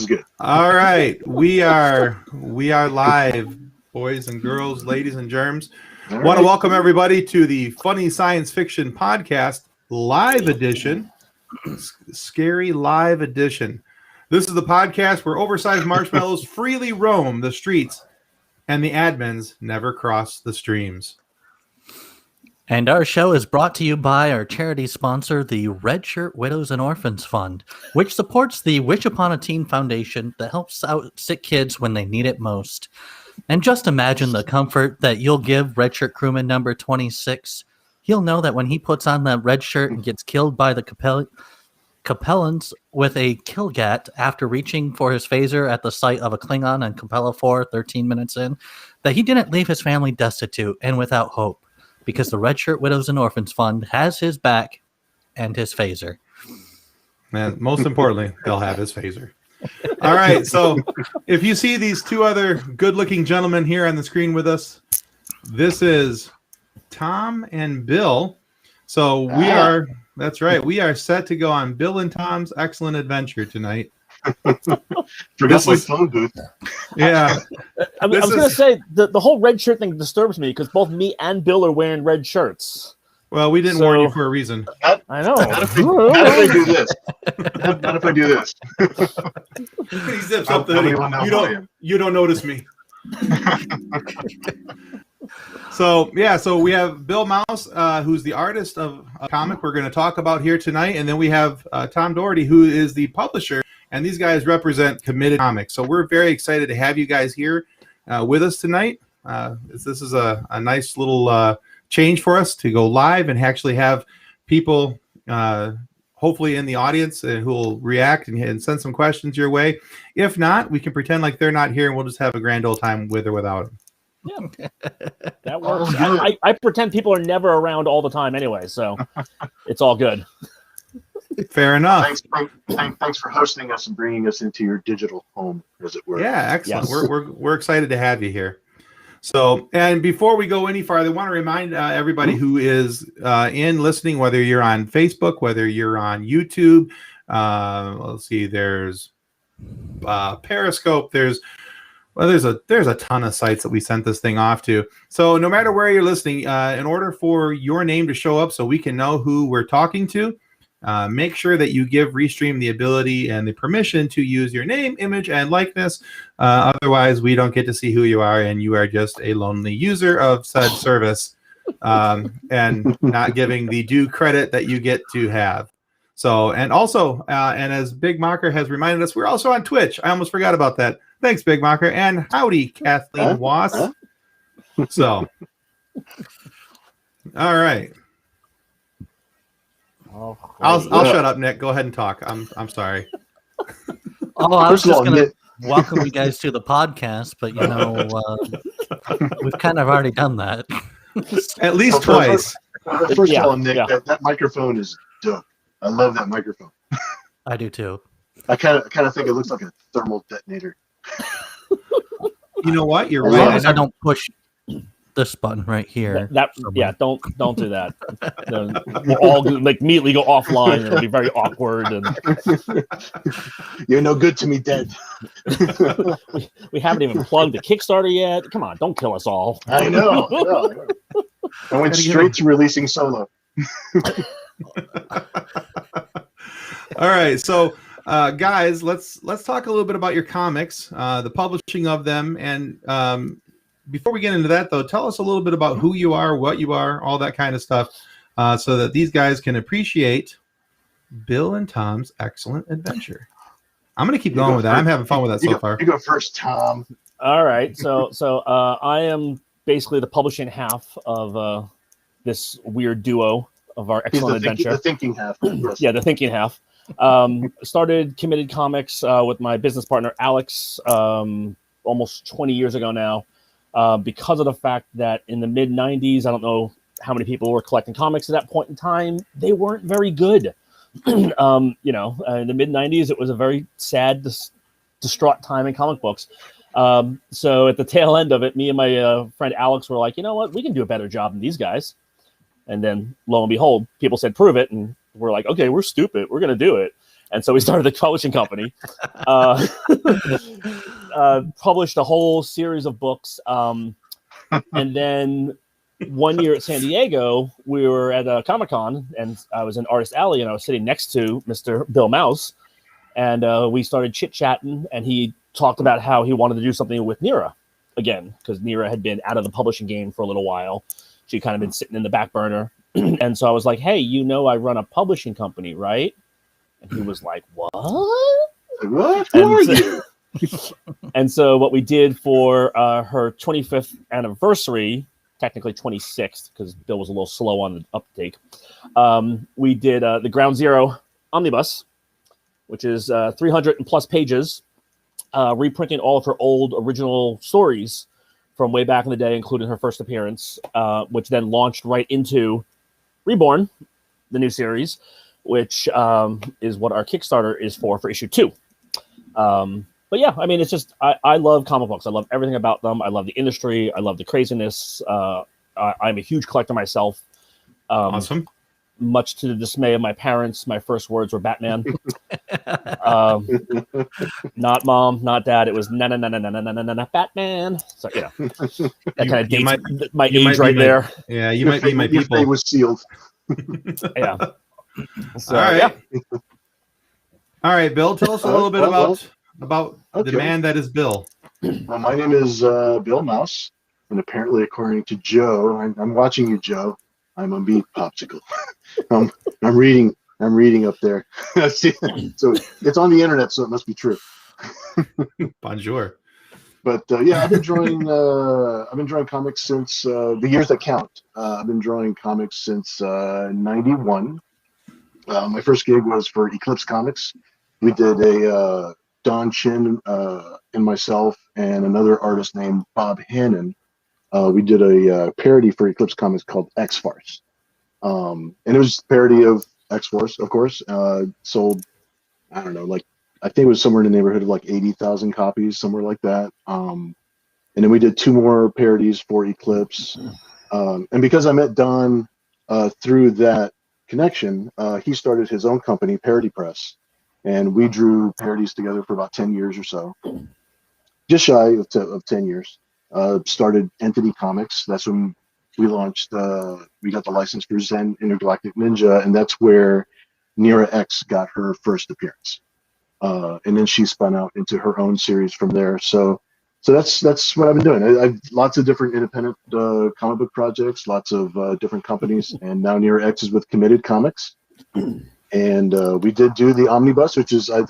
good. All right, we are live, boys and girls, ladies and germs. Want to welcome everybody to the Funny Science Fiction Podcast Live Edition, Scary Live Edition. This is the podcast where oversized marshmallows freely roam the streets, and the admins never cross the streams. And our show is brought to you by our charity sponsor, the Red Shirt Widows and Orphans Fund, which supports the Wish Upon a Teen Foundation that helps out sick kids when they need it most. And just imagine the comfort that you'll give Red Shirt Crewman number 26. He'll know that when he puts on that red shirt and gets killed by the Capellans with a killgat after reaching for his phaser at the site of a Klingon on Capella 4 13 minutes in, that he didn't leave his family destitute and without hope, because the Red Shirt Widows and Orphans Fund has his back and his phaser. And most importantly, they'll have his phaser. All right, so if you see these two other good-looking gentlemen here on the screen with us, this is Tom and Bill. So we are, that's right, we are set to go on Bill and Tom's Excellent Adventure tonight. Forgot my phone booth. Yeah. I was going to say, the whole red shirt thing disturbs me because both me and Bill are wearing red shirts. Well, we didn't warn you for a reason. I know. Not if I do this. Not if I do this. He zips up the hoodie. You don't notice me. So we have Bill Mouse, who's the artist of a comic we're going to talk about here tonight, and then we have Tom Doherty, who is the publisher, and these guys represent Committed Comics. So we're very excited to have you guys here with us tonight. This is a nice little change for us to go live and actually have people hopefully in the audience who will react and send some questions your way. If not, we can pretend like they're not here and we'll just have a grand old time with or without them. Yeah, that works. I pretend people are never around all the time anyway, so it's all good. Fair enough. Thanks for hosting us and bringing us into your digital home, as it were. Yeah, excellent. Yes. We're excited to have you here. So, and before we go any farther, I want to remind everybody who is in listening, whether you're on Facebook, whether you're on YouTube, let's see, there's Periscope, there's a ton of sites that we sent this thing off to. So no matter where you're listening, in order for your name to show up so we can know who we're talking to, make sure that you give Restream the ability and the permission to use your name, image, and likeness. Otherwise, we don't get to see who you are, and you are just a lonely user of said service and not giving the due credit that you get to have. So, and also, and as Big Mocker has reminded us, we're also on Twitch. I almost forgot about that. Thanks, Big Mocker. And howdy, Kathleen Wass. So, all right. Oh, I'll shut up, Nick. Go ahead and talk. I'm sorry. Oh, I was just going to welcome you guys to the podcast, but we've kind of already done that. At least twice. First of all, Nick, that microphone is dope. I love that microphone. I do too. I kind of think it looks like a thermal detonator. You know what? You're As long right. as I don't push this button right here. Don't do that. We'll all immediately go offline and it'll be very awkward. And you're no good to me, dead. we haven't even plugged the Kickstarter yet. Come on, don't kill us all. I know. I went straight to releasing solo. All right, so guys, let's talk a little bit about your comics, the publishing of them, and before we get into that, though, tell us a little bit about who you are, what you are, all that kind of stuff, so that these guys can appreciate Bill and Tom's Excellent Adventure. I'm going to keep going with that. I'm having fun with that so far. You go first, Tom. All right. So I am basically the publishing half of this weird duo of our Excellent Adventure. The thinking half. Yes. Yeah, the thinking half. Started Committed Comics with my business partner, Alex, almost 20 years ago now. Because of the fact that in the mid 90s, I don't know how many people were collecting comics at that point in time. They weren't very good. In the mid 90s, it was a very sad, distraught time in comic books. So at the tail end of it, me and my friend Alex were like, you know what, we can do a better job than these guys. And then lo and behold, people said, prove it. And we're like, okay, we're stupid. We're going to do it. And so we started the publishing company, published a whole series of books. And then one year at San Diego, we were at a Comic-Con, and I was in Artist Alley, and I was sitting next to Mr. Bill Mouse. And we started chit-chatting, and he talked about how he wanted to do something with NIRA again, because NIRA had been out of the publishing game for a little while. She'd kind of been sitting in the back burner. And so I was like, hey, I run a publishing company, right? And he was like, what? What? Who are you? And so what we did for her 25th anniversary, technically 26th, because Bill was a little slow on the uptake, we did the Ground Zero Omnibus, which is 300 and plus pages, reprinting all of her old original stories from way back in the day, including her first appearance, which then launched right into Reborn, the new series, which is what our Kickstarter is for issue 2. But yeah, I mean, it's just, I love comic books. I love everything about them. I love the industry. I love the craziness. I'm a huge collector myself. Awesome. Much to the dismay of my parents, my first words were Batman. Not mom, not dad. It was na Batman. So that kind of dates my age right there. Yeah, you might be my people. Your fate was sealed. Yeah. So, All right. Yeah. All right, Bill. Tell us a little bit about the man that is Bill. Well, my name is Bill Mouse, and apparently, according to Joe, I'm watching you, Joe. I'm a meat popsicle. I'm reading up there. So it's on the internet, so it must be true. Bonjour. But yeah, I've been drawing comics since the years that count. I've been drawing comics since '91. My first gig was for Eclipse Comics. We did a Don Chin and myself and another artist named Bob Hannon. We did a parody for Eclipse Comics called X-Farce. And it was a parody of X-Force, of course. Sold, I don't know, I think it was somewhere in the neighborhood of 80,000 copies, somewhere like that. And then we did 2 more parodies for Eclipse. And because I met Don through that connection, he started his own company, Parody Press. And we drew parodies together for about 10 years or so. Just shy of 10 years. Started Entity Comics. That's when we launched, we got the license for Zen Intergalactic Ninja, and that's where NIRA-X got her first appearance. And then she spun out into her own series from there. So that's what I've been doing. I've lots of different independent comic book projects, lots of different companies, and now NIRA-X is with Committed Comics. And we did do the Omnibus, which is I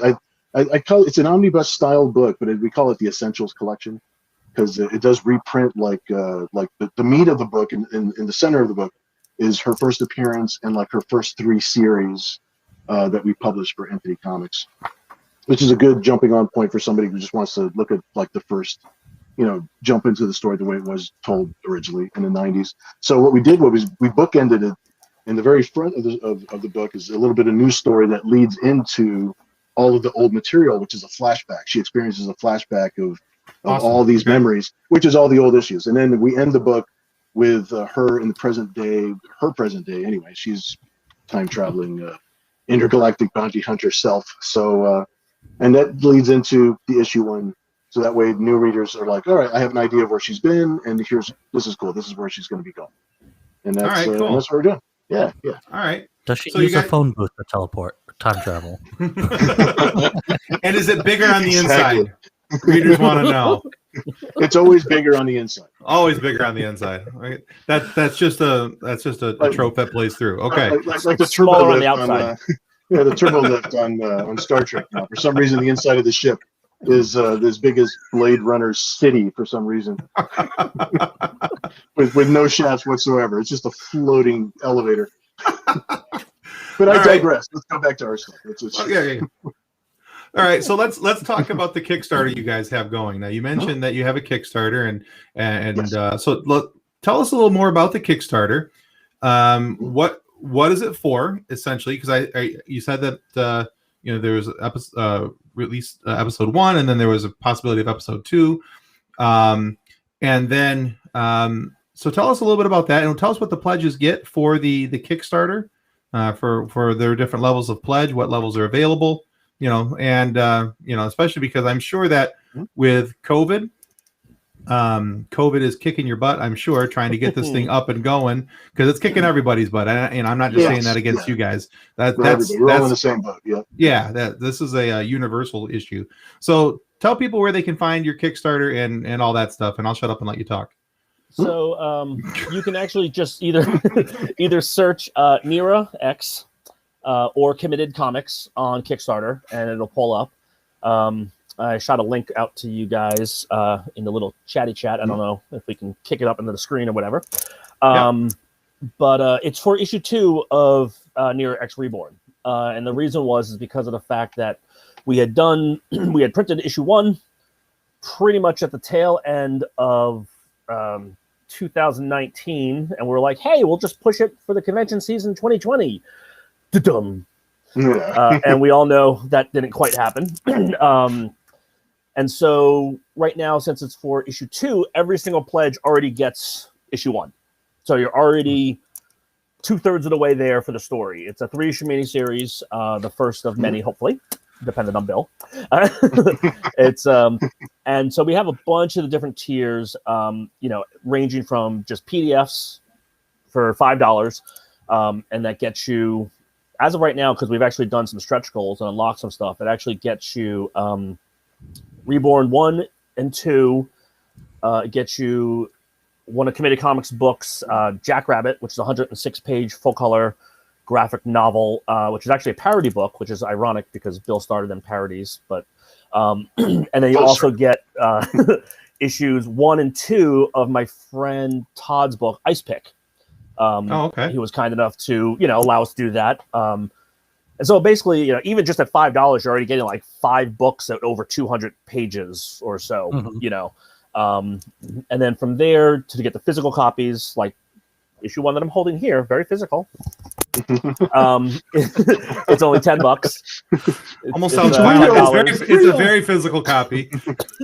call it, it's an omnibus style book, but we call it the Essentials Collection, because it does reprint the meat of the book, and in the center of the book is her first appearance and her first 3 series that we published for Entity Comics, which is a good jumping on point for somebody who just wants to look at the first, jump into the story the way it was told originally in the 90s. So what we did was we bookended it. In the very front of the book is a little bit of news story that leads into all of the old material, which is a flashback. She experiences a flashback of awesome. All these memories, which is all the old issues. And then we end the book with her in the present day, her present day anyway. She's time traveling intergalactic bounty hunter self. So, and that leads into the issue 1. So that way new readers are like, all right, I have an idea of where she's been, and this is cool. This is where she's going to be going. And that's, right, cool. And that's what we're doing. Yeah. All right. Does she use a phone booth to teleport, time travel? And is it bigger on the inside? Readers want to know. It's always bigger on the inside. Always bigger on the inside. Right? That's just a trope that plays through. Okay. Like the turbo lift on the outside. The turbo lift on Star Trek now. For some reason, the inside of the ship is as big as Blade Runner's city for some reason, with no shafts whatsoever. It's just a floating elevator. But I digress. Let's go back to our stuff. Okay. All right, so let's talk about the Kickstarter you guys have going. Now, you mentioned that you have a Kickstarter, and yes. So tell us a little more about the Kickstarter. What is it for, essentially? Because you said that there was released episode 1, and then there was a possibility of episode 2, and then so tell us a little bit about that, and tell us what the pledges get for the Kickstarter, for their different levels of pledge, what levels are available. and especially because I'm sure that with COVID, COVID is kicking your butt, I'm sure, trying to get this thing up and going, because it's kicking everybody's butt. And I'm not just saying that against you guys. That's we're all in the same boat. Yeah. This is a universal issue. So tell people where they can find your Kickstarter and all that stuff, and I'll shut up and let you talk. So you can actually just either search NIRA-X or Committed Comics on Kickstarter, and it'll pull up. I shot a link out to you guys in the little chatty chat. I don't know if we can kick it up into the screen or whatever. But it's for issue 2 of NIRA-X Reborn. And the reason is because of the fact that we had printed issue 1 pretty much at the tail end of 2019. And we're like, hey, we'll just push it for the convention season 2020. Da-dum. And we all know that didn't quite happen. And so right now, since it's for issue 2, every single pledge already gets issue 1. So you're already 2/3 of the way there for the story. It's a 3-issue miniseries, the first of many, hopefully, depending on Bill. It's and so we have a bunch of the different tiers, ranging from just PDFs for $5, and that gets you, as of right now, because we've actually done some stretch goals and unlocked some stuff, it actually gets you Reborn 1 and 2. It gets you one of Committed Comics books, Jackrabbit, which is a 106-page full-color graphic novel, which is actually a parody book, which is ironic because Bill started in parodies. But and then you also get issues 1 and 2 of my friend Todd's book, Ice Pick. Okay. He was kind enough to allow us to do that. And so basically, even just at $5, you're already getting like 5 books at over 200 pages or so. And then from there to get the physical copies, like issue 1 that I'm holding here, very physical. It's only $10. Almost sounds violent. It's a very physical copy.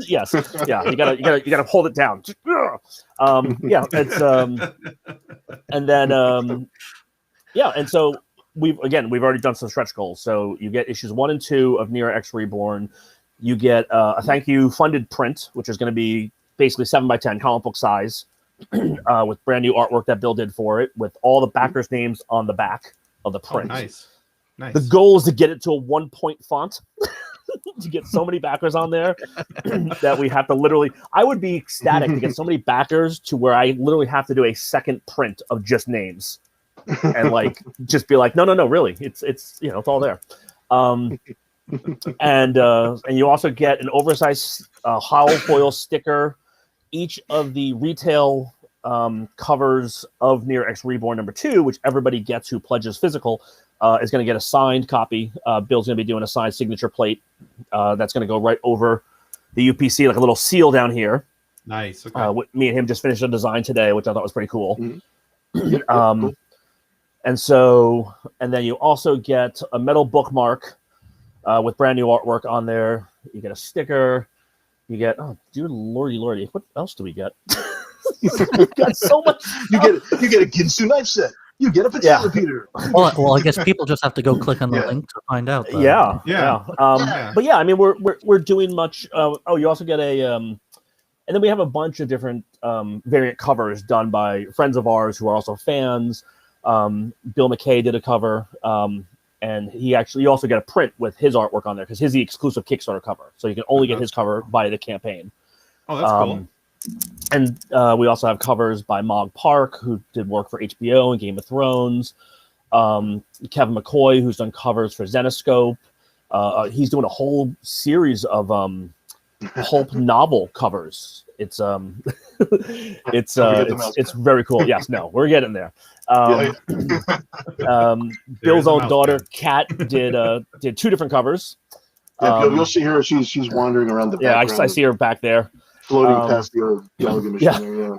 Yes, yeah. You gotta hold it down. Yeah, it's and then and so we've already done some stretch goals. So you get issues 1 and 2 of NIRA-X Reborn. You get a thank you funded print, which is going to be basically 7x10 comic book size, with brand new artwork that Bill did for it, with all the backers' names on the back of the print. Oh, nice. The goal is to get it to a 1-point font. To get so many backers on there that we have to literally, I would be ecstatic to get so many backers to where I literally have to do a second print of just names and just be like, no, really, it's all there. And you also get an oversized hollow foil sticker. Each of the retail covers of NIRA-X Reborn number 2, which everybody gets who pledges physical, is going to get a signed copy. Bill's going to be doing a signed signature plate that's going to go right over the UPC, like a little seal down here. Nice. Okay. Me and him just finished a design today, which I thought was pretty cool. And then you also get a metal bookmark with brand new artwork on there. You get a sticker. You get, dear lordy, what else do we get? We got so much. You get a Ginsu knife set. You get a potato repeater. Well, I guess people just have to go click on the link to find out. Though. Yeah. But yeah, I mean, we're doing much. You also get a, and then we have a bunch of different variant covers done by friends of ours who are also fans. Bill McKay did a cover, and you also get a print with his artwork on there because he's the exclusive Kickstarter cover, so you can only get his cover via the campaign. Oh, that's cool. And we also have covers by Mog Park, who did work for HBO and Game of Thrones. Kevin McCoy, who's done covers for Zenoscope. He's doing a whole series of pulp novel covers. It's very cool. Yes, no, we're getting there. Bill's own daughter, Kat, did 2 different covers. You'll see her. She's wandering around the background. Yeah, I see her back there. Floating past the Gallagher machine.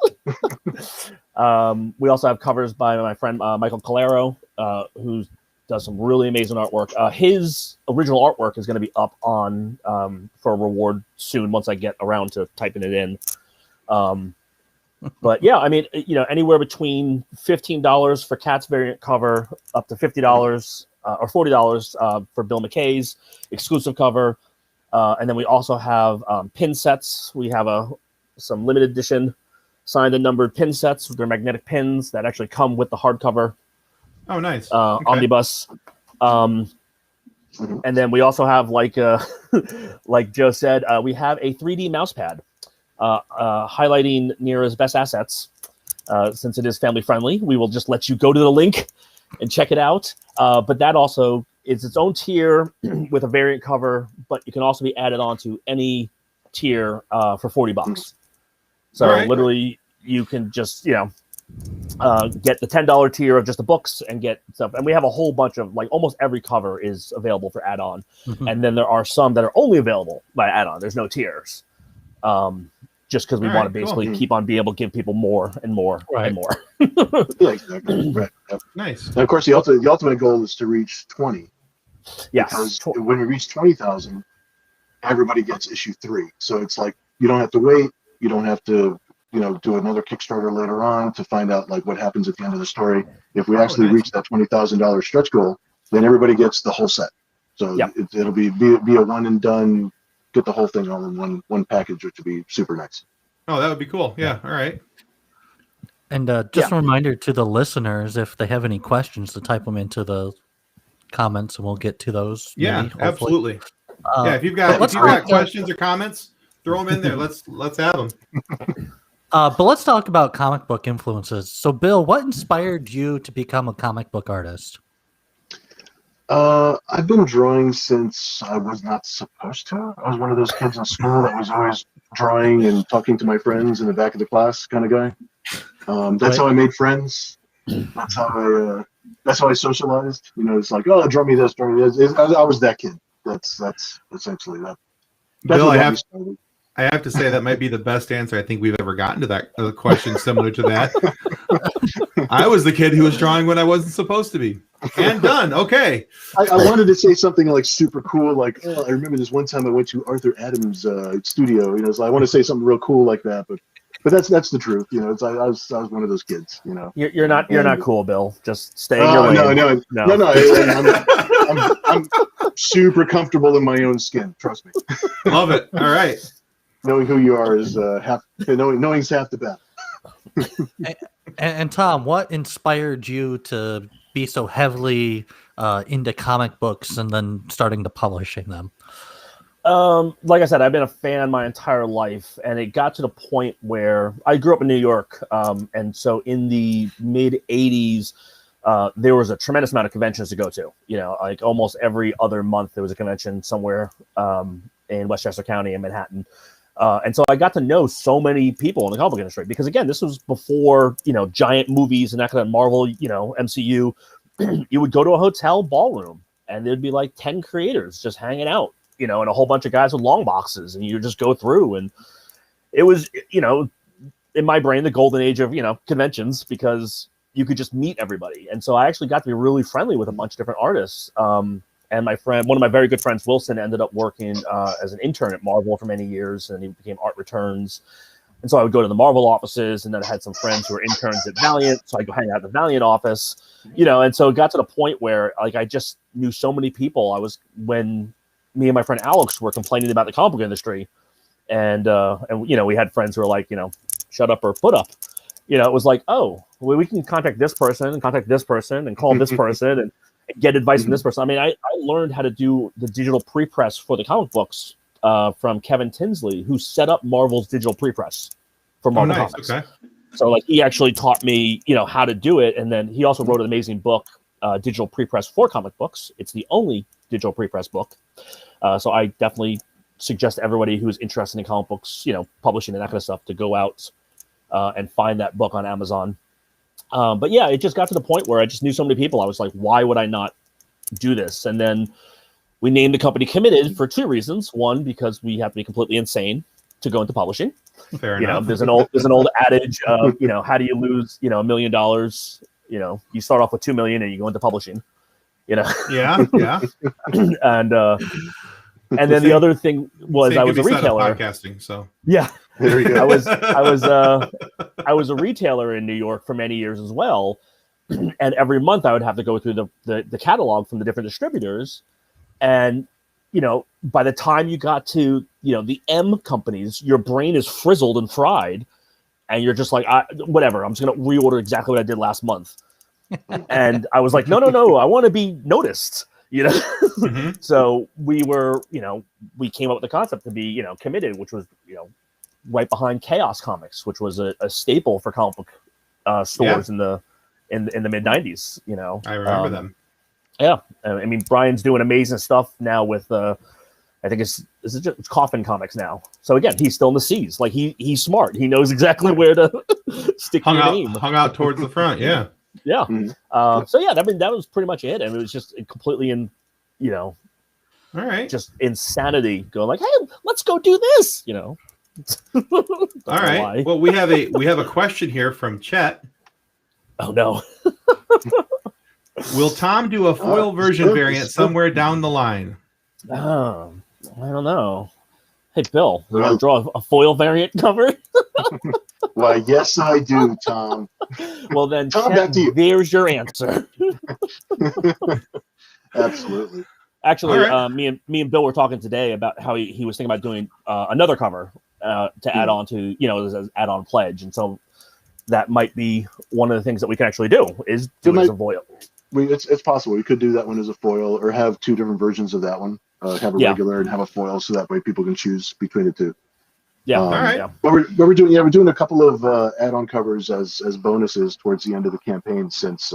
We also have covers by my friend Michael Calero, who does some really amazing artwork. His original artwork is going to be up on for a reward soon once I get around to typing it in. But yeah, I mean, anywhere between $15 for Cat's variant cover up to $50 or $40 for Bill McKay's exclusive cover. And then we also have pin sets. We have some limited edition signed and numbered pin sets with their magnetic pins that actually come with the hardcover. Oh, nice. Omnibus. And then we also have, like like Joe said, we have a 3D mouse pad highlighting NIRA's best assets. Since it is family friendly, we will just let you go to the link and check it out. But that also is its own tier with a variant cover, but it can also be added on to any tier for $40. So literally, you can just get the $10 tier of just the books and get stuff. And we have a whole bunch of, like, almost every cover is available for add-on. And then there are some that are only available by add-on. There's no tiers. Just because we want to basically keep on being able to give people more and more and more. Yeah, exactly. Right. Yep. Nice. And of course, the ultimate goal is to reach 20. Yes. Because when we reach 20,000, everybody gets issue 3. So it's like, you don't have to wait. You don't have to, do another Kickstarter later on to find out, like, what happens at the end of the story. If we actually reach that $20,000 stretch goal, then everybody gets the whole set. So it'll be a one and done. Get the whole thing all in one package, which would be super nice. Oh, that would be cool. Yeah. All right. And just a reminder to the listeners, if they have any questions, to type them into the comments, and we'll get to those. Yeah, maybe, absolutely. If you've got questions or comments, throw them in there. Let's have them. But let's talk about comic book influences. So, Bill, what inspired you to become a comic book artist? I've been drawing since I was not supposed to. I was one of those kids in school that was always drawing and talking to my friends in the back of the class kind of guy. That's how I made friends. That's how I socialized. It's like, oh, draw me this, draw me this. I was that kid. That's essentially that. Bill, I have to say that might be the best answer I think we've ever gotten to that question similar to that. I was the kid who was drawing when I wasn't supposed to be. And done. Okay. I wanted to say something like super cool, like, oh, I remember this one time I went to Arthur Adams' studio. So I want to say something real cool like that, but that's the truth. I was one of those kids. You're not cool, Bill. Just stay in your lane. No. I'm super comfortable in my own skin. Trust me. Love it. All right. Knowing who you are is knowing's half the battle. And Tom, what inspired you to be so heavily into comic books and then starting to publishing them? Like I said, I've been a fan my entire life, and it got to the point where I grew up in New York, and so in the mid 80s, there was a tremendous amount of conventions to go to. Like almost every other month there was a convention somewhere in Westchester County in Manhattan. And so I got to know so many people in the comic book industry because, again, this was before, giant movies and that kind of Marvel, MCU. You would go to a hotel ballroom and there'd be like 10 creators just hanging out, and a whole bunch of guys with long boxes, and you just go through. And it was, in my brain, the golden age of, conventions, because you could just meet everybody. And so I actually got to be really friendly with a bunch of different artists. And one of my very good friends, Wilson, ended up working as an intern at Marvel for many years, and he became Art Returns. And so I would go to the Marvel offices, and then I had some friends who were interns at Valiant, so I'd go hang out at the Valiant office, and so it got to the point where, like, I just knew so many people. When me and my friend Alex were complaining about the comic book industry, and we had friends who were like, shut up or put up. It was like, oh, well, we can contact this person and contact this person and call this person and get advice from this person. I mean, I learned how to do the digital pre-press for the comic books from Kevin Tinsley, who set up Marvel's digital pre-press for Marvel Comics. Okay. So, like, he actually taught me, how to do it. And then he also wrote an amazing book, Digital Pre-Press for Comic Books. It's the only digital pre-press book. So I definitely suggest everybody who's interested in comic books, publishing and that kind of stuff, to go out and find that book on Amazon. But yeah, it just got to the point where I just knew so many people. I was like, why would I not do this? And then we named the company Committed for 2 reasons. One, because we have to be completely insane to go into publishing. Fair enough. There's an old adage of, how do you lose, $1 million? You start off with 2 million and you go into publishing. Yeah. And then the other thing was I was a retailer. Podcasting, so yeah, there you go. I was a retailer in New York for many years as well, And every month I would have to go through the catalog from the different distributors. And, by the time you got to, the M companies, your brain is frizzled and fried. And you're just like, whatever, I'm just going to reorder exactly what I did last month. And I was like, no, I want to be noticed, Mm-hmm. So we were, we came up with the concept to be, committed, which was, right behind Chaos Comics, which was a staple for comic book stores in the mid 90s. I remember them. Yeah, I mean, Brian's doing amazing stuff now with I think it's just Coffin Comics now. So again, he's still in the C's. Like he's smart. He knows exactly where to stick your name. Hung out towards the front. Yeah. Yeah. Mm-hmm. So yeah, that was pretty much it. I mean, it was just completely All right. just insanity. Going like, hey, let's go do this. All right. Well, we have a question here from Chet. Oh no. Will Tom do a foil version variant somewhere down the line? Oh, I don't know. Hey, Bill, you want to draw a foil variant cover? Why, yes, I do, Tom. Well, then, Tom, back to you. There's your answer. Absolutely. Actually, All right. me and Bill were talking today about how he was thinking about doing another cover to add on to, as an add-on pledge. And so that might be one of the things that we can actually do is do it as a foil. It's possible. We could do that one as a foil or have two different versions of that one. Have a regular and have a foil, so that way people can choose between the two. Yeah. All right. Yeah. But we're doing a couple of add-on covers as bonuses towards the end of the campaign, since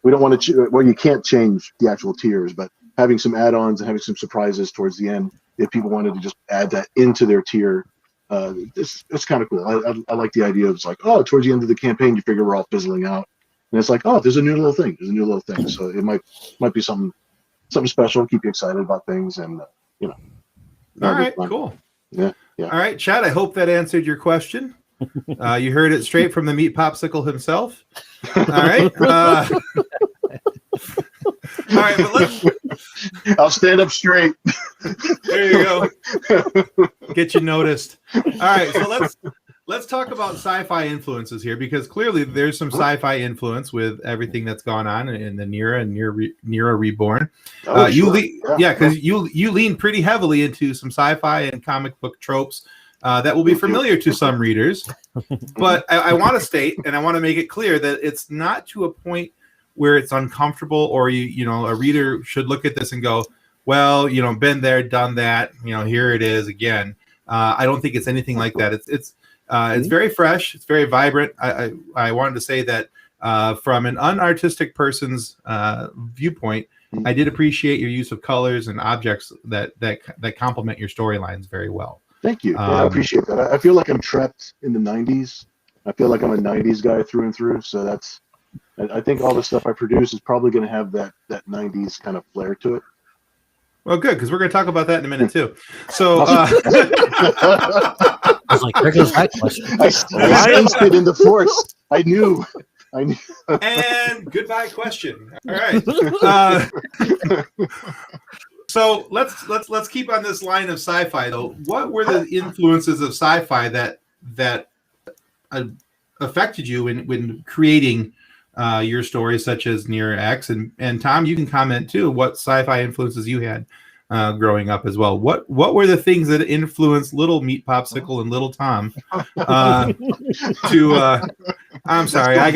we don't want to. Well, you can't change the actual tiers, but having some add-ons and having some surprises towards the end, if people wanted to just add that into their tier, it's kind of cool. I like the idea of, it's like, oh, towards the end of the campaign, you figure we're all fizzling out, and it's like, oh, there's a new little thing. So it might be something special, keep you excited about things, and All right. Cool. Yeah. All right, Chad, I hope that answered your question. You heard it straight from the meat popsicle himself. All right. All right, but I'll stand up straight. there you go. Get you noticed. All right, so let's talk about sci-fi influences here, because clearly there's some sci-fi influence with everything that's gone on in the NIRA and NIRA Reborn. Because you lean pretty heavily into some sci-fi and comic book tropes that will be familiar to some readers. But I want to state, and I want to make it clear, that it's not to a point where it's uncomfortable, or a reader should look at this and go, well, been there, done that, here it is again. I don't think it's anything like that. It's very fresh. It's very vibrant. I wanted to say that from an unartistic person's viewpoint, I did appreciate your use of colors and objects that complement your storylines very well. Thank you. I appreciate that. I feel like I'm trapped in the 90s. I feel like I'm a 90s guy through and through. So I think all the stuff I produce is probably going to have that 90s kind of flair to it. Well, good, because we're going to talk about that in a minute too. So I was like, there goes that question. I sensed it in the force. I knew. And goodbye question. All right. So let's keep on this line of sci-fi though. What were the influences of sci-fi that affected you when creating your stories, such as NIRA-X? And Tom, you can comment too. What sci-fi influences you had growing up as well? What were the things that influenced little Meat Popsicle and little Tom to? I'm sorry, I'm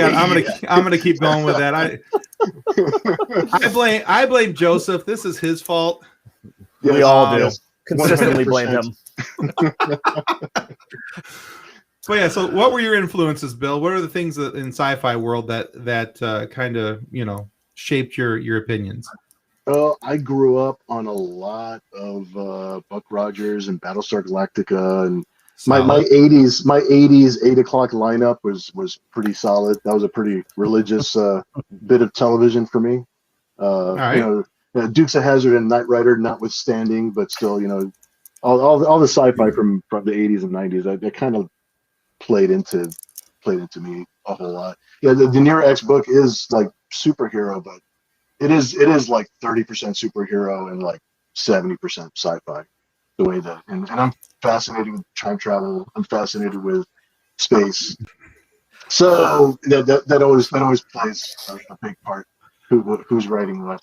gonna keep going with that. I blame Joseph. This is his fault. Yeah, we all do. Yes. Consistently blame him. So yeah, so what were your influences, Bill? What are the things that in sci-fi world that kind of shaped your opinions? I grew up on a lot of Buck Rogers and Battlestar Galactica, and my 80s 8 o'clock lineup was pretty solid. That was a pretty religious bit of television for me. All right. Dukes of Hazzard and Knight Rider notwithstanding, but still, all the sci-fi from the 80s and 90s, I kind of played into me a whole lot. Yeah, the NIRA-X book is like superhero, but it is like 30% superhero and like 70% sci-fi. The way that, and I'm fascinated with time travel. I'm fascinated with space. So that always plays a big part. Who's writing what?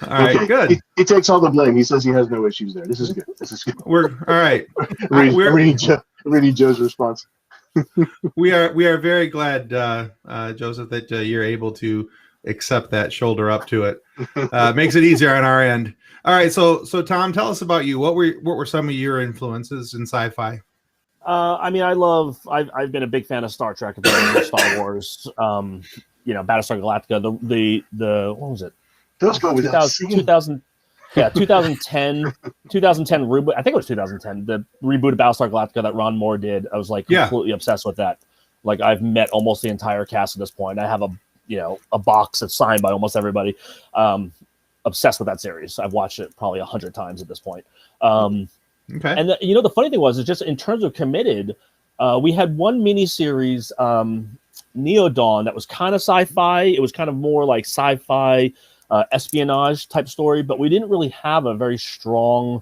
All right, Okay, good. He takes all the blame. He says he has no issues there. This is good. This is good. We're all right. I'm reading Joe's response. We are very glad, Joseph, that you're able to accept that, shoulder up to it. Makes it easier on our end. All right, so Tom, tell us about you. What were some of your influences in sci-fi? I mean, I've been a big fan of Star Trek, Star Wars. Battlestar Galactica. The what was it? Those go without saying. 2010 reboot. I think it was 2010. The reboot of Battlestar Galactica that Ron Moore did. I was like completely obsessed with that. Like I've met almost the entire cast at this point. I have a box that's signed by almost everybody. Obsessed with that series. I've watched it probably 100 times at this point. Okay. And the funny thing was, is just in terms of committed, we had one miniseries, Neo Dawn, that was kind of sci-fi. It was kind of more like sci-fi espionage type story, but we didn't really have a very strong,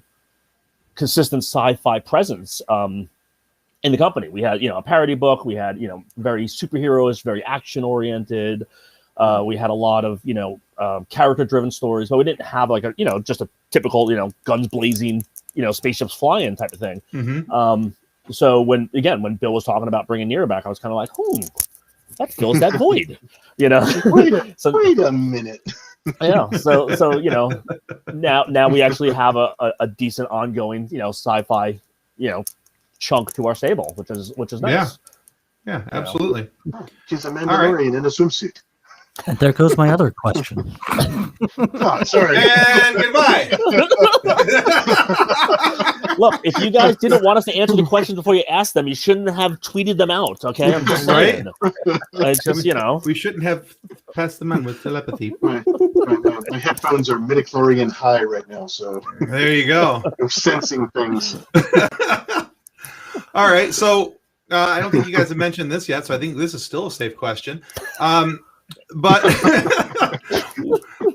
consistent sci-fi presence in the company. We had a parody book. We had very superheroish, very action oriented. We had a lot of character driven stories, but we didn't have like just a typical guns blazing spaceships flying type of thing. Mm-hmm. So when Bill was talking about bringing NIRA back, I was kind of like, that fills that void, Wait a minute. Yeah. So now we actually have a decent ongoing sci-fi chunk to our stable, which is nice. Yeah, absolutely. She's a Mandalorian in a swimsuit. And there goes my other question. Oh, sorry. And goodbye. Look, if you guys didn't want us to answer the questions before you asked them, you shouldn't have tweeted them out. Okay, I'm just saying. It's just we shouldn't have passed them on with telepathy. Right. My headphones are midichlorian high right now, so There you go. I'm sensing things. All right, so I don't think you guys have mentioned this yet, so I think this is still a safe question. But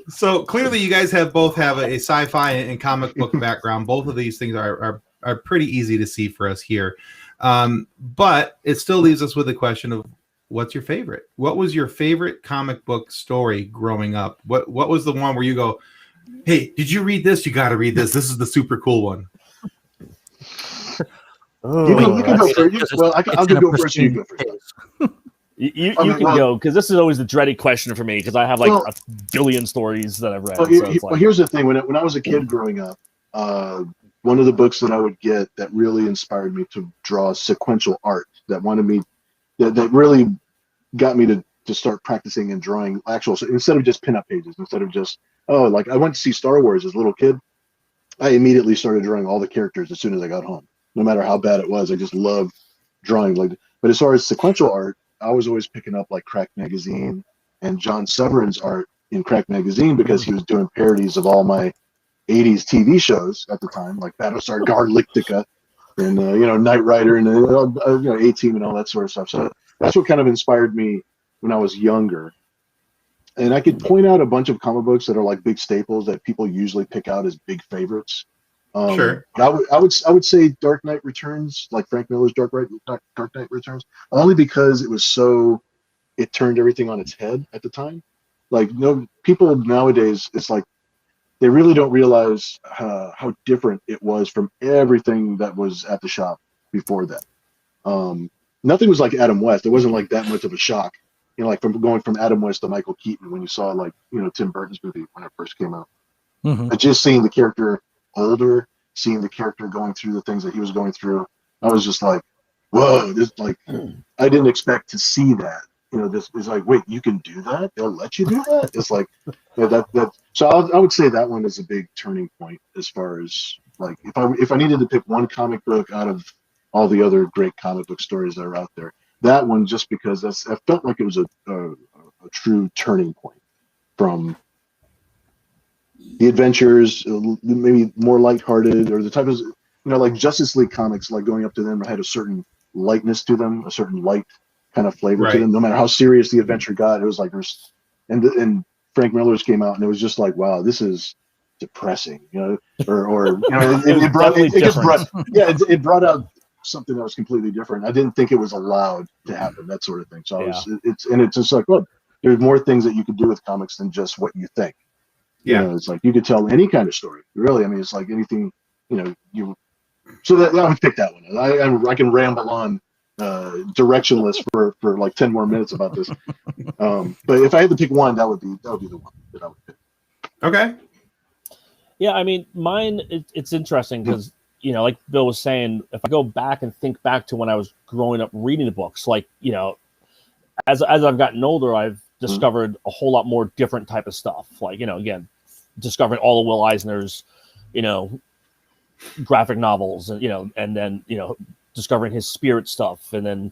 so clearly you guys both have a sci-fi and comic book background. Both of these things are pretty easy to see for us here. But it still leaves us with the question of what's your favorite? What was your favorite comic book story growing up? What was the one where you go, hey, did you read this? You got to read this. This is the super cool one. You can go first. Well, I'll go first. You go first. You can go, because this is always the dreaded question for me, because I have a billion stories that I've read. Here's the thing. When I was a kid growing up, one of the books that I would get that really inspired me to draw sequential art, that really got me to start practicing and drawing instead of just pinup pages, instead of just, I went to see Star Wars as a little kid. I immediately started drawing all the characters as soon as I got home, no matter how bad it was. I just loved drawing. But as far as sequential art, I was always picking up like Crack Magazine and John Severin's art in Crack Magazine, because he was doing parodies of all my 80s TV shows at the time, like Battlestar Galactica and Knight Rider and A-Team and all that sort of stuff. So that's what kind of inspired me when I was younger. And I could point out a bunch of comic books that are like big staples that people usually pick out as big favorites. Sure. But I would say Dark Knight Returns, like Frank Miller's Dark Knight Returns, only because it turned everything on its head at the time. Like, people nowadays, it's like they really don't realize how different it was from everything that was at the shop before that. Nothing was like Adam West. It wasn't like that much of a shock, like from going from Adam West to Michael Keaton when you saw Tim Burton's movie when it first came out. Mm-hmm. But just seeing the character older, seeing the character going through the things that he was going through, I was just like, whoa, this, I didn't expect to see that. This is like, wait, you can do that? They'll let you do that? It's like, so I would say that one is a big turning point as far as like, if I needed to pick one comic book out of all the other great comic book stories that are out there, that one, just because I felt like it was a true turning point from the adventures, maybe more lighthearted, or the type of, like Justice League comics, like going up to them had a certain lightness to them, a certain light kind of flavor to them. No matter how serious the adventure got, it was like, and Frank Miller's came out, and it was just like, wow, this is depressing, it brought out something that was completely different. I didn't think it was allowed to happen, that sort of thing. So it's just like, look, there's more things that you can do with comics than just what you think. Yeah. You know, it's like you could tell any kind of story, really. I mean, it's like anything, you know, so that I would pick that one. I can ramble on directionless for like 10 more minutes about this. But if I had to pick one, that would be the one that I would pick. Okay. Yeah, I mean, mine, it's interesting because, you know, like Bill was saying, if I go back and think back to when I was growing up reading the books, like, you know, as I've gotten older, I've discovered a whole lot more different type of stuff. Like, you know, again, discovering all of Will Eisner's, you know, graphic novels, and, you know, and then, you know, discovering his Spirit stuff, and then,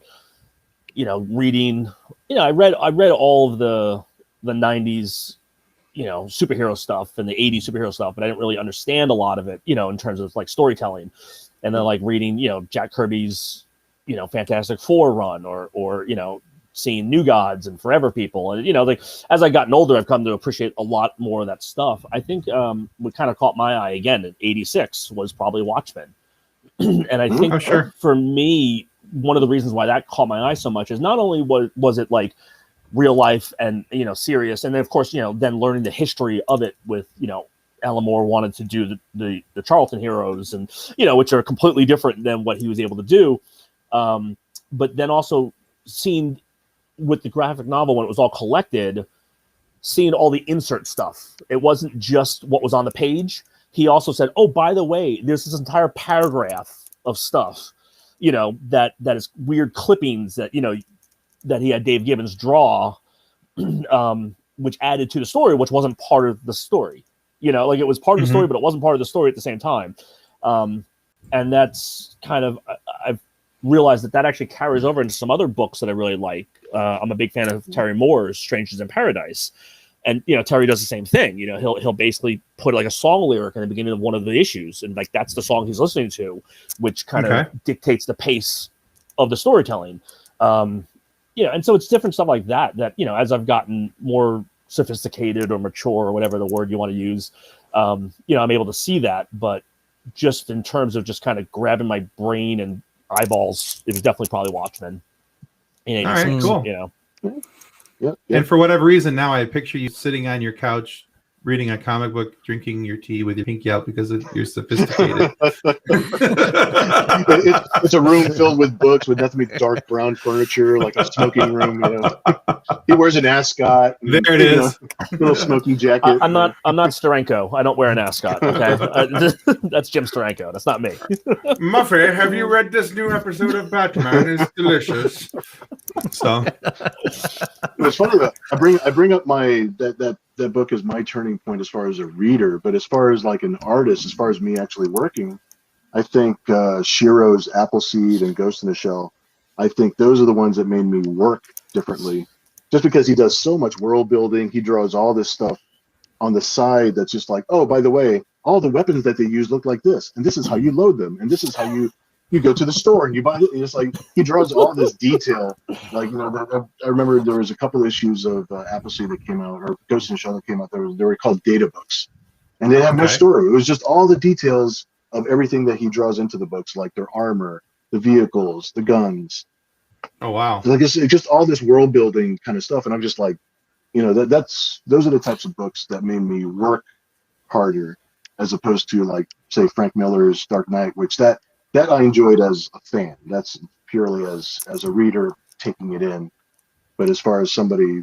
you know, reading, you know, I read all of the 90s, you know, superhero stuff and the 80s superhero stuff, but I didn't really understand a lot of it, you know, in terms of like storytelling. And then like reading, you know, Jack Kirby's, you know, Fantastic Four run, or, you know, seeing New Gods and Forever People. And, you know, like as I've gotten older, I've come to appreciate a lot more of that stuff. I think what kind of caught my eye again in 86 was probably Watchmen. And I think for me, one of the reasons why that caught my eye so much is not only was it like real life and, you know, serious, and then of course, you know, then learning the history of it with, you know, Alan Moore wanted to do the Charlton Heroes, and, you know, which are completely different than what he was able to do. But then also seeing with the graphic novel, when it was all collected, seeing all the insert stuff. It wasn't just what was on the page. He also said, oh, by the way, there's this entire paragraph of stuff, you know, that is weird clippings that, you know, that he had Dave Gibbons draw, which added to the story, which wasn't part of the story. You know, like it was part of the story, but it wasn't part of the story at the same time. And that's kind of, I've realized that actually carries over into some other books that I really like. I'm a big fan of Terry Moore's Strangers in Paradise. And, you know, Terry does the same thing. You know, he'll basically put like a song lyric in the beginning of one of the issues. And like, that's the song he's listening to, which kind of dictates the pace of the storytelling. You know, and so it's different stuff like that, you know, as I've gotten more sophisticated or mature or whatever the word you want to use, you know, I'm able to see that. But just in terms of just kind of grabbing my brain and eyeballs, it was definitely probably Watchmen. In 86, all right, cool. You know. Yeah. And for whatever reason, now I picture you sitting on your couch, reading a comic book, drinking your tea with your pinky out because you're sophisticated. It's a room filled with books with nothing but dark brown furniture, like a smoking room. You know, he wears an ascot. There it is, little smoky jacket. I'm not Steranko. I don't wear an ascot. Okay, that's Jim Steranko. That's not me. Muffy, have you read this new episode of Batman? It's delicious. So it's funny that I bring up that book is my turning point as far as a reader, but as far as like an artist, as far as me actually working, I think Shiro's Appleseed and Ghost in the Shell, I think those are the ones that made me work differently, just because he does so much world building. He draws all this stuff on the side that's just like, oh, by the way, all the weapons that they use look like this, and this is how you load them, and this is how you go to the store and you buy it. And it's like he draws all this detail. Like, you know, I remember there was a couple of issues of Appleseed that came out, or Ghost in the Shell that came out. They were called data books, and they have no story. It was just all the details of everything that he draws into the books, like their armor, the vehicles, the guns. Oh wow! Like it's just all this world building kind of stuff, and I'm just like, you know, those are the types of books that made me work harder, as opposed to like say Frank Miller's Dark Knight, which that I enjoyed as a fan. That's purely as a reader taking it in. But as far as somebody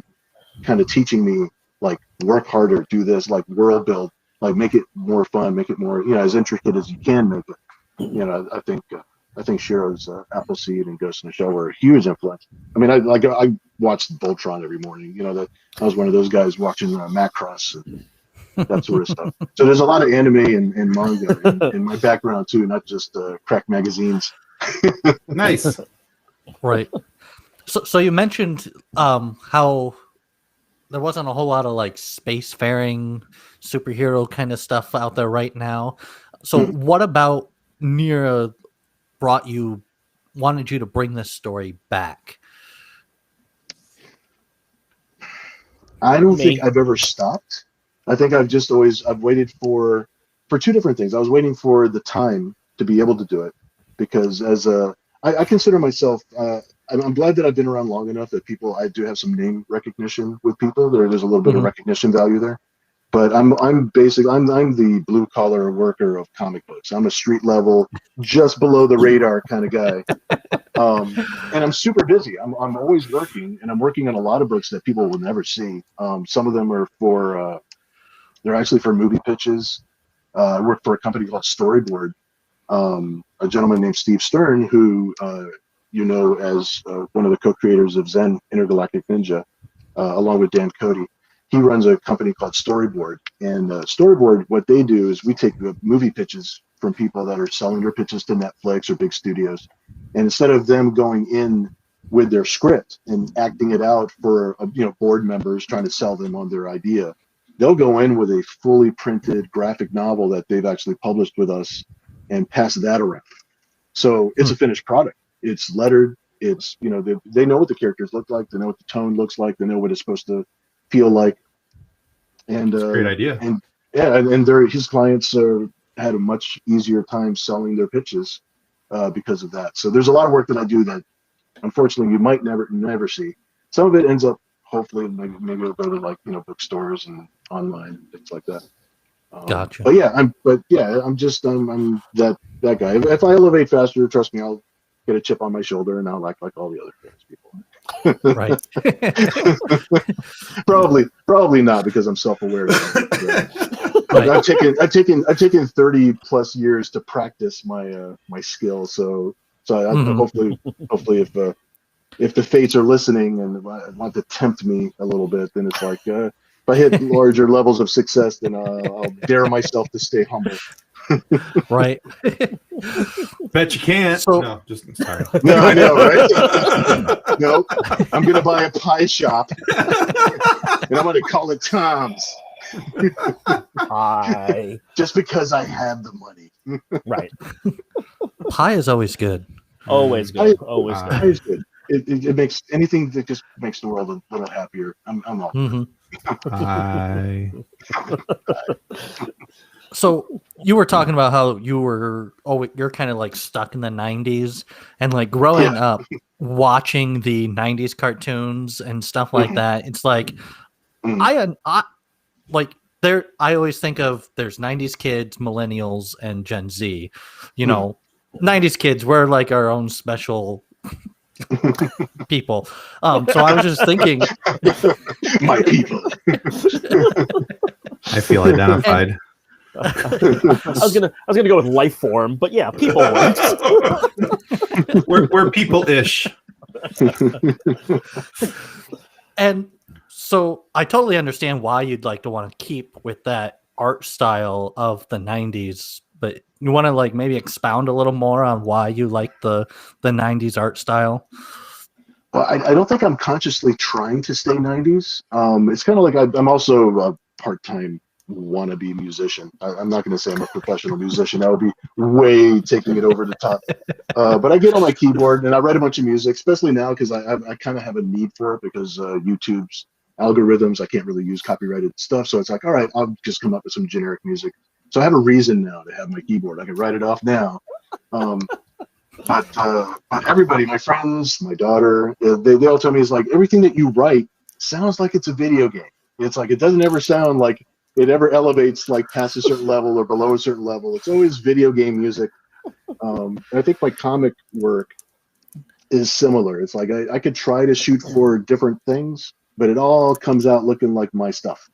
kind of teaching me, like, work harder, do this, like world build, like make it more fun, make it more, you know, as intricate as you can make it. You know, I think Shiro's Appleseed and Ghost in the Shell were a huge influence. I mean, I watched Voltron every morning. You know, that I was one of those guys watching Macross and that sort of stuff. So there's a lot of anime and manga in my background too, not just crack magazines. Nice. Right. So you mentioned how there wasn't a whole lot of like spacefaring superhero kind of stuff out there right now. So what about NIRA wanted you to bring this story back? I don't think I've ever stopped. I think I've waited for two different things. I was waiting for the time to be able to do it, because as a I consider myself. I'm glad that I've been around long enough that I do have some name recognition with people. There's a little bit of recognition value there. But I'm the blue collar worker of comic books. I'm a street level, just below the radar kind of guy. And I'm super busy. I'm always working, and I'm working on a lot of books that people will never see. Some of them are they're actually for movie pitches. I work for a company called Storyboard. A gentleman named Steve Stern, who as one of the co-creators of Zen Intergalactic Ninja, along with Dan Cody. He runs a company called Storyboard, and Storyboard, what they do is we take the movie pitches from people that are selling their pitches to Netflix or big studios, and instead of them going in with their script and acting it out for board members trying to sell them on their idea, they'll go in with a fully printed graphic novel that they've actually published with us and pass that around. So it's a finished product. It's lettered. It's they know what the characters look like. They know what the tone looks like. They know what it's supposed to feel like. And great idea. And his clients had a much easier time selling their pitches because of that. So there's a lot of work that I do that unfortunately you might never see. Some of it ends up hopefully maybe it'll go to bookstores and online, things like that. Gotcha. But yeah, I'm that guy. If I elevate faster, trust me, I'll get a chip on my shoulder and I'll act like all the other famous people. Right. Probably not, because I'm self-aware. But Right. I've taken 30 plus years to practice my skill. So hopefully if the fates are listening and want to tempt me a little bit, then it's like if I hit larger levels of success, then I'll dare myself to stay humble. Right. Bet you can't. So- No, just sorry. No, I know, right? No, I'm gonna buy a pie shop, and I'm gonna call it Tom's. Hi. Just because I have the money. Right. Pie is always good. Always good. Always good. Pie is good. It makes anything that just makes the world a little happier. I'm all. I So you were talking about how you're kind of like stuck in the 90s and like growing up watching the 90s cartoons and stuff like that. It's like I always think of there's 90s kids, millennials, and Gen Z. 90s kids, we're like our own special people. So I was just thinking, My people. I feel identified. I was gonna go with life form, but yeah, people. we're people-ish. and so I totally understand why you'd like to want to keep with that art style of the 90s, but you want to like maybe expound a little more on why you like the 90s art style? Well, I don't think I'm consciously trying to stay 90s. It's kind of like I'm also a part-time wannabe musician. I'm not going to say I'm a professional musician. That would be way taking it over the top. But I get on my keyboard and I write a bunch of music, especially now because I kind of have a need for it because YouTube's algorithms, I can't really use copyrighted stuff. So it's like, all right, I'll just come up with some generic music. So I have a reason now to have my keyboard. I can write it off now. But everybody, my friends, my daughter, they all tell me it's like everything that you write sounds like it's a video game. It's like it doesn't ever sound like it ever elevates like past a certain level or below a certain level. It's always video game music. And I think my comic work is similar. It's like I could try to shoot for different things, but it all comes out looking like my stuff.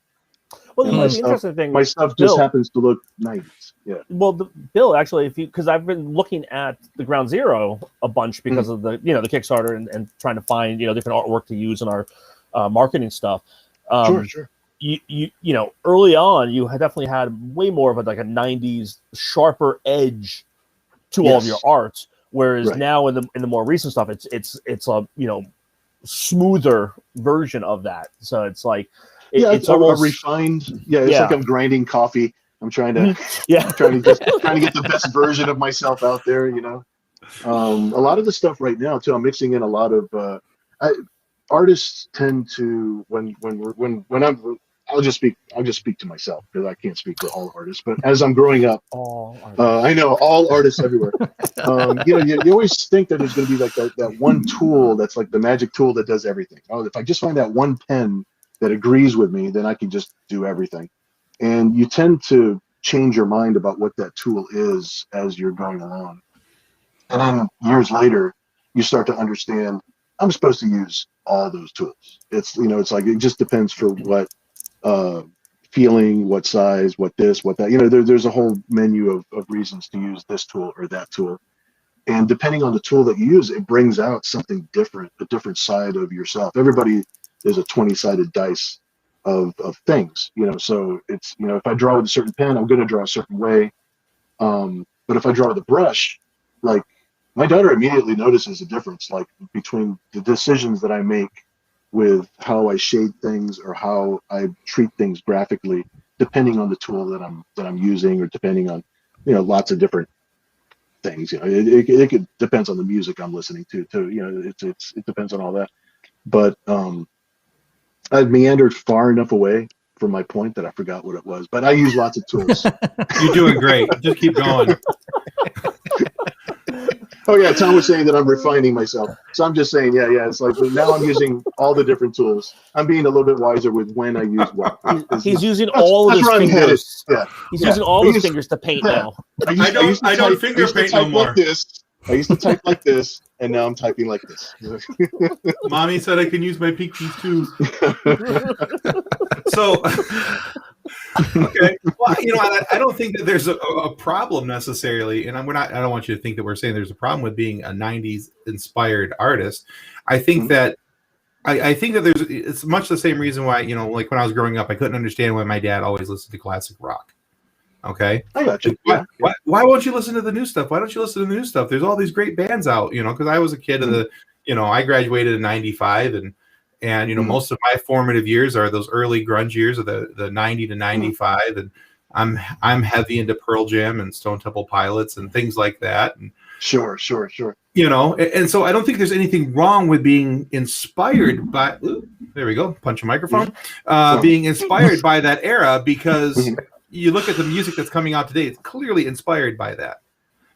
Well, the interesting thing, my stuff just happens to look 90s. Yeah. Well, Bill, actually, because I've been looking at the Ground Zero a bunch because of the the Kickstarter and trying to find different artwork to use in our marketing stuff. Sure. You early on, you definitely had way more of a 90s sharper edge to all of your art, whereas now in the more recent stuff, it's a smoother version of that. So it's like it's almost refined. It's like I'm grinding coffee. I'm trying to trying to get the best version of myself out there. A lot of the stuff right now too. I'm mixing in a lot of artists tend to when I'll just speak to myself because I can't speak for all artists. But as I'm growing up, I know all artists everywhere. You always think that there's going to be like that one tool that's like the magic tool that does everything. Oh, if I just find that one pen that agrees with me, then I can just do everything. And you tend to change your mind about what that tool is as you're going along. And then years later, you start to understand I'm supposed to use all those tools. It's like it just depends for what feeling, what size, what this, what that. There's a whole menu of reasons to use this tool or that tool. And depending on the tool that you use, it brings out something different, a different side of yourself. Everybody is a 20-sided dice of things, so it's, if I draw with a certain pen, I'm going to draw a certain way. But if I draw with a brush, like, my daughter immediately notices a difference, like between the decisions that I make with how I shade things or how I treat things graphically, depending on the tool that I'm using, or depending on, lots of different things. It depends on the music I'm listening to too. It depends on all that. But I've meandered far enough away from my point that I forgot what it was. But I use lots of tools. You're doing great. Just keep going. Oh yeah, Tom was saying that I'm refining myself. So I'm just saying, yeah. It's like now I'm using all the different tools. I'm being a little bit wiser with when I use what. He's using all of his fingers. Yeah, he's using all his fingers to paint now. I don't finger paint no more. I used to type like this, and now I'm typing like this. Mommy said I can use my pinkies too. So, okay. Well, I don't think that there's a problem necessarily, and I don't want you to think that we're saying there's a problem with being a '90s inspired artist. I think that I think that it's much the same reason why, like when I was growing up, I couldn't understand why my dad always listened to classic rock. Okay, I got you. Why won't you listen to the new stuff? Why don't you listen to the new stuff? There's all these great bands out, because I was a kid of the, I graduated in '95, and most of my formative years are those early grunge years of the 90 to 95, and I'm heavy into Pearl Jam and Stone Temple Pilots and things like that. And sure. And so I don't think there's anything wrong with being inspired by. There we go, punch a microphone. Being inspired by that era, because you look at the music that's coming out today, it's clearly inspired by that.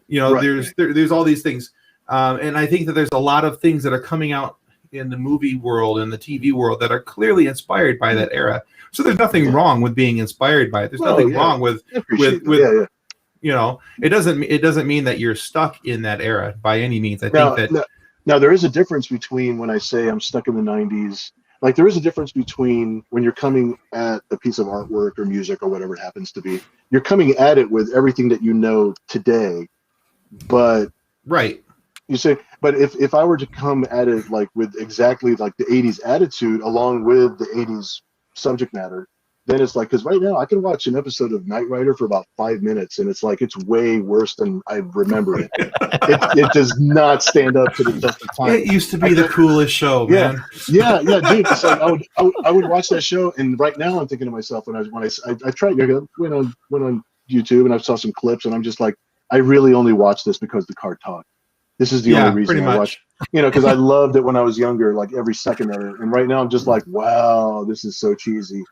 There's all these things, and I think that there's a lot of things that are coming out in the movie world and the TV world that are clearly inspired by that era. So there's nothing wrong with being inspired by it. There's nothing wrong with it doesn't mean that you're stuck in that era by any means. I think that now there is a difference between when I say I'm stuck in the 90s. Like, there is a difference between when you're coming at a piece of artwork or music or whatever it happens to be. You're coming at it with everything that you know today, but you say, but if I were to come at it like with exactly like the 80s attitude along with the 80s subject matter, then it's like, because right now I can watch an episode of Knight Rider for about 5 minutes, and it's like it's way worse than I remember it. It does not stand up to the test of time. It used to be the coolest show, man. Yeah, dude. It's like I would watch that show, and right now I'm thinking to myself when I tried, went on YouTube and I saw some clips, and I'm just like, I really only watch this because the car talked. This is the only reason I watch, because I loved it when I was younger, like every second of it. And right now I'm just like, wow, this is so cheesy.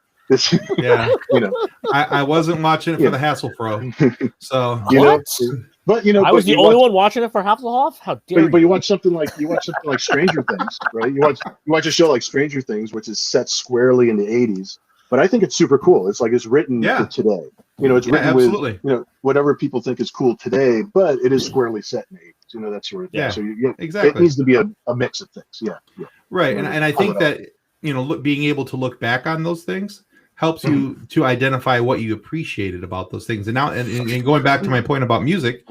I wasn't watching it for the Hasselfro. So but I was the only one watching it for Hasselhoff. How dare you? But you watch something like Stranger Things, right? You watch a show like Stranger Things, which is set squarely in the 80s. But I think it's super cool. It's like it's written for today. It's written with whatever people think is cool today, but it is squarely set in the 80s. That sort of thing. So exactly. It needs to be a mix of things. Yeah. Right, and I think that being able to look back on those things helps you to identify what you appreciated about those things. And now, and going back to my point about music,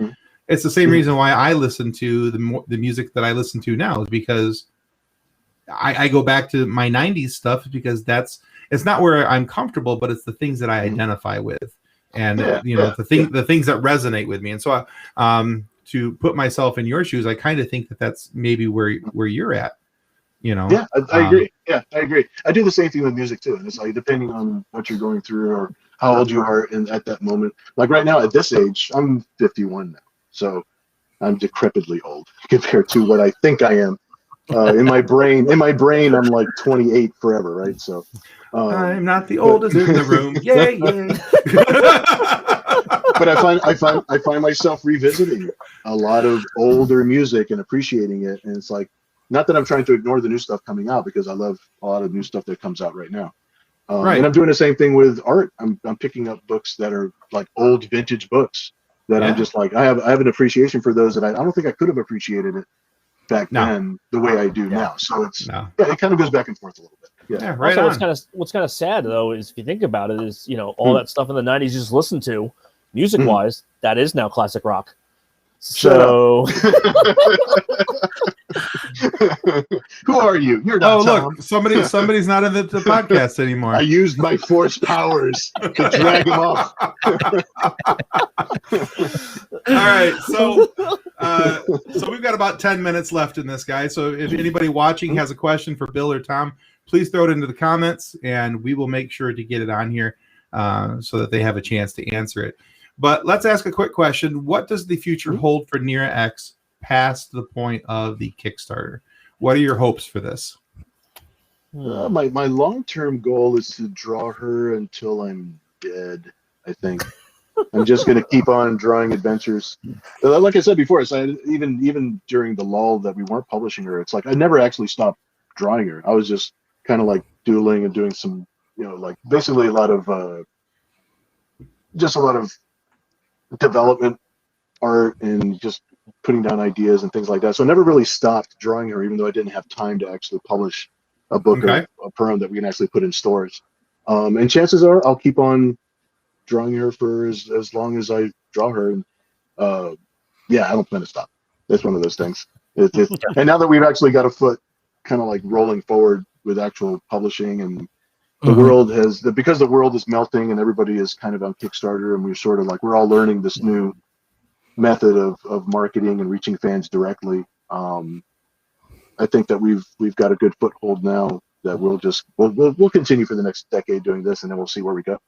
it's the same reason why I listen to the music that I listen to now, is because I go back to my 90s stuff, because it's not where I'm comfortable, but it's the things that I identify with, and the things that resonate with me. And so to put myself in your shoes, I kind of think that that's maybe where you're at. Yeah, I agree. Yeah, I agree. I do the same thing with music too. And it's like, depending on what you're going through or how old you are at that moment. Like right now at this age, I'm 51 now. So I'm decrepitly old compared to what I think I am. In my brain, I'm like 28 forever, right? So I'm not the oldest in the room. Yay, yay. But I find myself revisiting a lot of older music and appreciating it. And it's like, not that I'm trying to ignore the new stuff coming out, because I love a lot of new stuff that comes out right now. Right. And I'm doing the same thing with art. I'm picking up books that are like old vintage books that I'm just like, I have an appreciation for those that I don't think I could have appreciated it back then the way I do now. So it's it kind of goes back and forth a little bit. Yeah, right. Also, what's kind of sad though is if you think about it, is all that stuff in the '90s you just listened to, music wise, that is now classic rock. So, who are you? You're not. Look, somebody's not in the podcast anymore. I used my force powers to drag him off. All right, so we've got about 10 minutes left in this, guys. So if anybody watching has a question for Bill or Tom, please throw it into the comments, and we will make sure to get it on here so that they have a chance to answer it. But let's ask a quick question. What does the future hold for NIRA-X past the point of the Kickstarter? What are your hopes for this? My long-term goal is to draw her until I'm dead, I think. I'm just going to keep on drawing adventures. Like I said before, even during the lull that we weren't publishing her, it's like I never actually stopped drawing her. I was just kind of like doodling and doing some, like basically a lot of development art and just putting down ideas and things like that. So I never really stopped drawing her, even though I didn't have time to actually publish a book of her own that we can actually put in stores. And chances are I'll keep on drawing her for as long as I draw her. And I don't plan to stop. That's one of those things. And now that we've actually got a foot kind of like rolling forward with actual publishing, and the world because the world is melting and everybody is kind of on Kickstarter, and we're sort of like, we're all learning this new method of marketing and reaching fans directly. I think that we've got a good foothold now that we'll continue for the next decade doing this, and then we'll see where we go.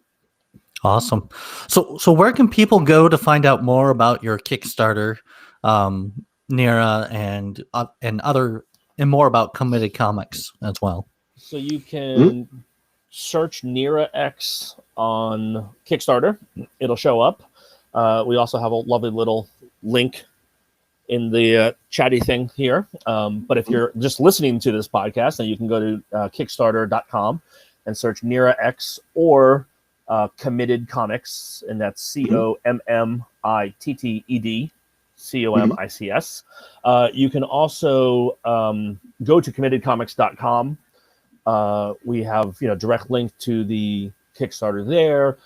Awesome. So where can people go to find out more about your Kickstarter, NIRA, and more about Committed Comics as well? So you can search NIRA-X on Kickstarter. It'll show up. We also have a lovely little link in the chatty thing here. But if you're just listening to this podcast, then you can go to Kickstarter.com and search NIRA-X or Committed Comics, and that's COMMITTED COMICS. You can also go to committedcomics.com. We have direct link to the Kickstarter there.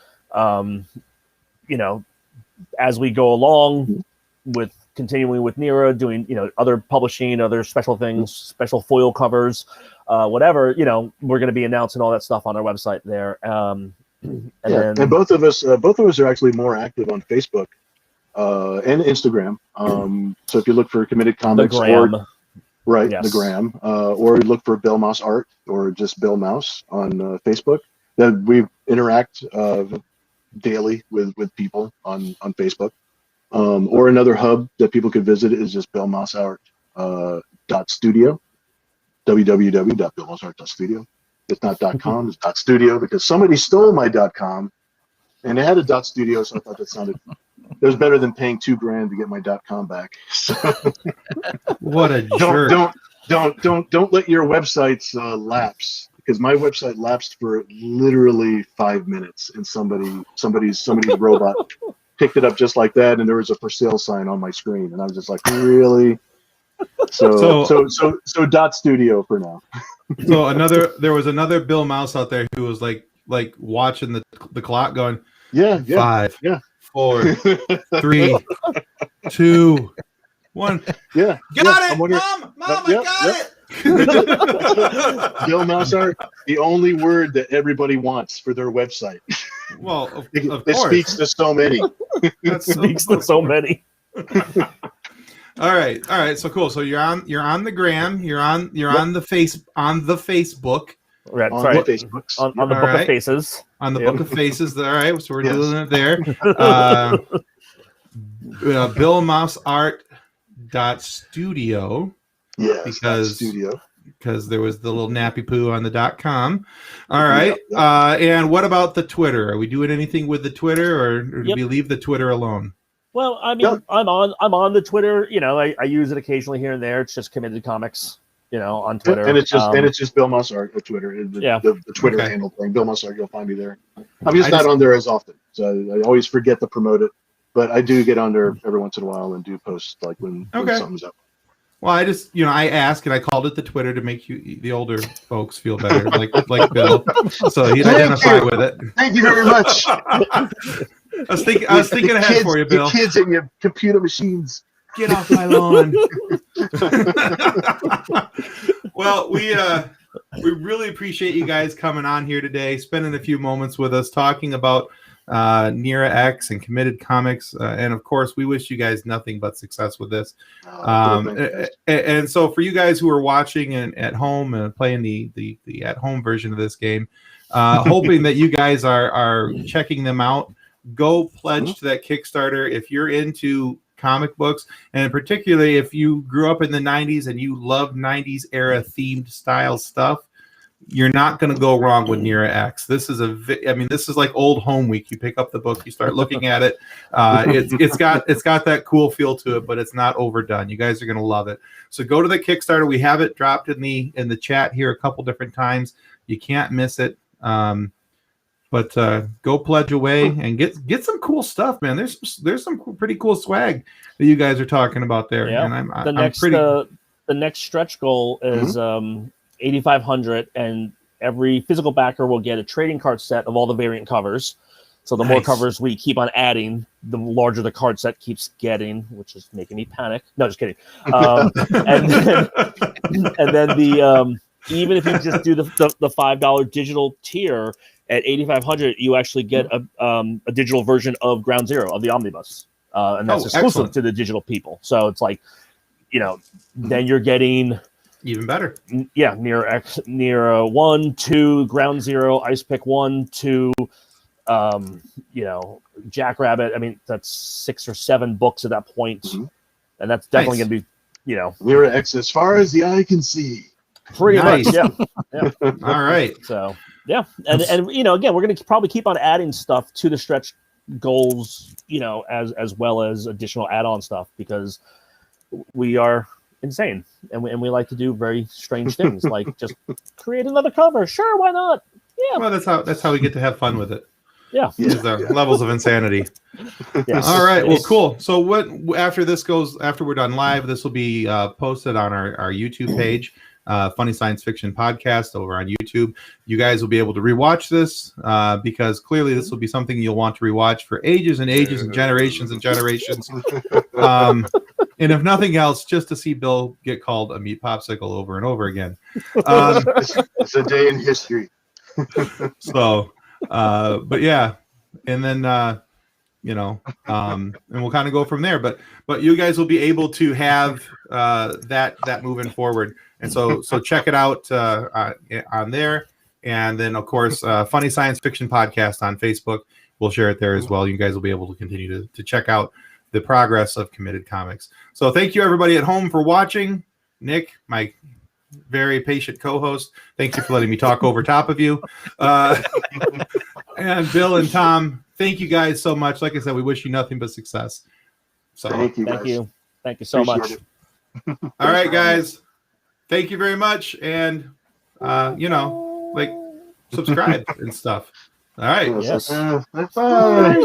As we go along with continuing with NIRA, doing other publishing, other special things, special foil covers, whatever, we're going to be announcing all that stuff on our website there. And both of us are actually more active on Facebook and Instagram. So if you look for Committed Comics, the gram, or look for Bill Mouse Art or just Bill Mouse on Facebook, that we interact daily with people on Facebook. Or another hub that people could visit is just billmouseart.studio, www.billmouseart.studio. It's not .com, it's .studio, because somebody stole my .com, and they had a .studio, so I thought it was better than paying $2,000 to get my .com back. So, what a jerk! Don't let your websites lapse, because my website lapsed for literally 5 minutes, and somebody's robot picked it up just like that, and there was a for sale sign on my screen, and I was just like, really? So .studio for now. So there was another Bill Mouse out there who was like watching the clock, going, 5, 4, 3, 2, 1. Yeah, got it, Mom, I got it. Bill Mouse Art, the only word that everybody wants for their website. Well, of it course. Speaks to so many. It speaks to so many. All right. So cool. So you're on the gram. You're on the Facebook. Right. On the Book of Faces. On the Book of Faces. All right. So we're doing it there. Billmouseart.studio. Yeah. Because studio. because there was the little nappy poo on the .com. All right. Yep. And what about the Twitter? Are we doing anything with the Twitter, or do we leave the Twitter alone? Well, I mean, I'm on the Twitter. You know, I use it occasionally here and there. It's just Committed Comics, you know, on Twitter. And it's just Bill Mussart at Twitter. The Twitter handle thing. Bill Mussart, you'll find me there. I'm just not on there as often, so I always forget to promote it. But I do get on there every once in a while and do post like when something's up. Well, I just, I asked, and I called it the Twitter to make you, the older folks, feel better, like Bill, so he'd identify with it. Thank you very much. I was thinking ahead for you, Bill. The kids and your computer machines. Get off my lawn. Well, we really appreciate you guys coming on here today, spending a few moments with us, talking about NIRA-X and Committed Comics, and of course we wish you guys nothing but success with this. And so for you guys who are watching and at home and playing the at home version of this game, hoping that you guys are checking them out, go pledge to that Kickstarter if you're into comic books, and particularly if you grew up in the 90s and you love 90s era themed style stuff. You're not going to go wrong with NIRA-X. This is this is like old home week. You pick up the book, you start looking at it. It's got that cool feel to it, but it's not overdone. You guys are going to love it. So go to the Kickstarter. We have it dropped in the chat here a couple different times. You can't miss it. But go pledge away and get some cool stuff, man. There's some pretty cool swag that you guys are talking about there. Yeah. And The next stretch goal is 8,500, and every physical backer will get a trading card set of all the variant covers. So the more covers we keep on adding, the larger the card set keeps getting, which is making me panic. No, just kidding. And then even if you just do the $5 digital tier at 8,500, you actually get a digital version of Ground Zero of the Omnibus, and that's exclusive to the digital people. So it's like, then you're getting even better. Yeah, NIRA-X, NIRA 1, 2, Ground Zero, Ice Pick 1, 2, Jackrabbit. I mean, that's 6 or 7 books at that point. And that's definitely going to be, NIRA-X as far as the eye can see. Pretty much, yeah. All right. So, yeah. And again, we're going to probably keep on adding stuff to the stretch goals, as well as additional add-on stuff, because we are insane, and we like to do very strange things, like just create another cover. Sure, why not? Yeah. Well, that's how we get to have fun with it. Yeah. Is the levels of insanity. Yes. All right. Well, cool. So after we're done live, this will be posted on our YouTube page, Funny Science Fiction Podcast over on YouTube. You guys will be able to rewatch this because clearly this will be something you'll want to rewatch for ages and ages and generations and generations. And if nothing else, just to see Bill get called a meat popsicle over and over again. It's a day in history. So, but yeah, and then and we'll kind of go from there. But you guys will be able to have that moving forward, and so check it out on there, and then of course Funny Science Fiction Podcast on Facebook. We'll share it there as well. You guys will be able to continue to check out the progress of Committed Comics. So thank you everybody at home for watching. Nick, my very patient co-host, thank you for letting me talk over top of you. And Bill and Tom, thank you guys so much. Like I said, we wish you nothing but success. So thank you so much. All right, guys, thank you very much, and subscribe and stuff. All right. Yes. Bye.